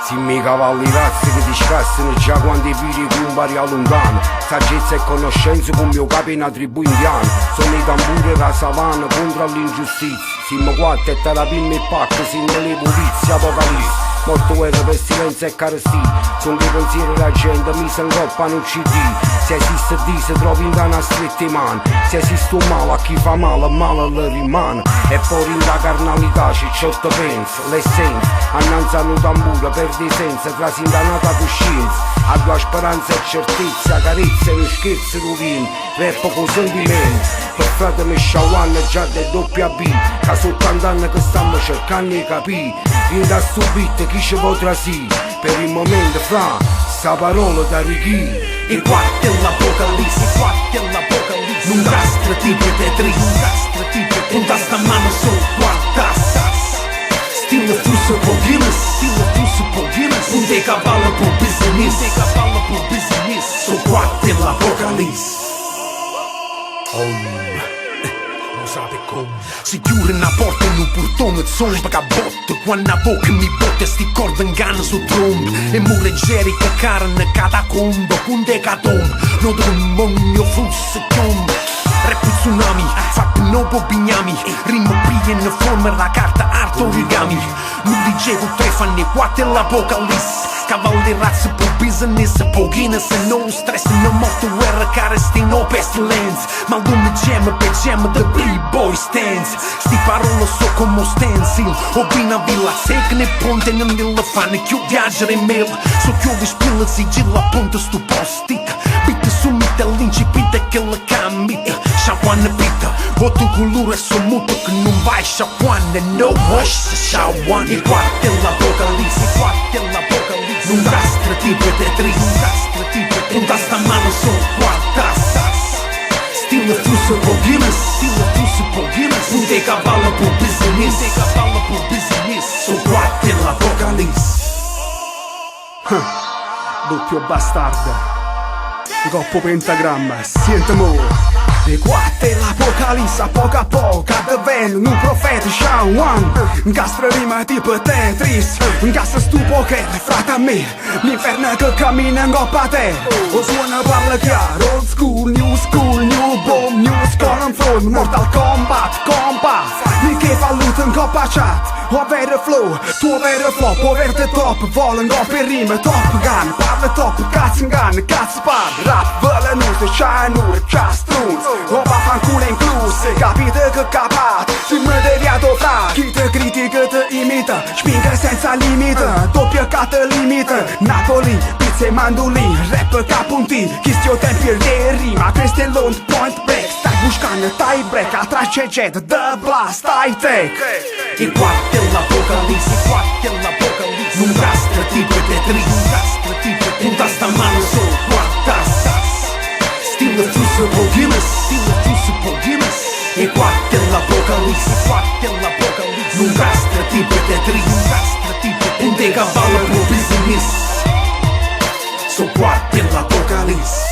Simmi i cavalli razzi che ti scassano già quando i piri compari a lontano. Saggezza e conoscenza con mio capo in tribù indiano. Sono i tamburi della savana contro l'ingiustizia. Siamo quattro e te la pinna e pacca, siamo le polizie, apocalisse. Morto guerra, pestilenza e carestia. Con che pensieri la gente mi si ingoppano un CD. Se esiste Dio si trovi in una stretta mano. Se esiste un male a chi fa male, male le rimane. E poi in la carnalità ci ciotto pensa. L'essenza, annanzano un tamburo, perdi senza, trasindanata coscienza. A tua speranza e certezza, carezza e non scherzo rovini. Rappo con sentimenti. Per frate mi sciawanno già del doppia B. Che sono 80 anni che stiamo cercando di capire. In da stupito chi ci potrà sì. Per il momento fra sta parola da righi. E quarto è l'apocalisse, non rastra tipo Tetris, non da sta mano solo quartas. Stile flusso po' Guinness, non te cavallo po' business, so quarto è l'apocalisse. Non sabe come. Si chiude una porta in un portone e zomba che botte. Quando a bocca mi botte sti corda in canna su trombe. E mure geri che carne catacomba con decatombe. Non demonio flusso chiomba. Rap tsunami, fatto nopo bignami. Rimo piglia in forma la carta art origami. Non dicevo 3 fanni 4 è l'apocalisse. Cavalli razze per business, Guinness e non stress. Non morto guerra, caresti no pestilence. Maldume gemme per gemme de B-boy stands. Sti parole so come stencil. Obina villa secca ne ponte non dilla fanno chiù viaggiare in mail. So chiuvi spilla sigilla punta stu postica. Bitte su mita l'incipita che la cambita. Sciaguanna pita, voto colore so muto che non vai sciaguanna. No wash sciaguanna. Il quarto è l'apocalisse, non rastra tipo Tetris, non da sta mano solo quartas. Stile flusso po' Guinness, non te cavallo po' business, so quarto è l'apocalisse. Doppio bastardo, coppo pentagramma, sentimo. De quattro è l'apocalisse, a poco advenne un profeta Shawan. Incastra rima tipo Tetris, incastra stupo che le frate a me. L'inferno che cammina in coppa a te. O suona parla chiaro, old school, new bomb, new skull and front. Mortal Kombat, mi che fa loot in coppa chat. O vero flow, tu vero flop, o verde top. Volen coppa e rima, top gun. Parla top, cazzo in gun, cazzo par. Rap velenoso, scianure, castrunz. O va fanculo incluse, capite che capat. Si materiato fra, chi te critica te imita. Spinga senza limite, doppia cata limite. Napoli, pizza e mandolin, rap capunti. Chi stio tempi e rima, questo è l'ond point break. Stai buscando tie break, atrás c'è jet, the blast, high tech. Il quarto è l'apocalisse, non rastra tipo Tetris, non da sta mano solo quartas. Stile flusso po' Guinness, il quarto è l'apocalisse, non rastra tipo Tetris, non te cavallo po' business, so quarto è l'apocalisse.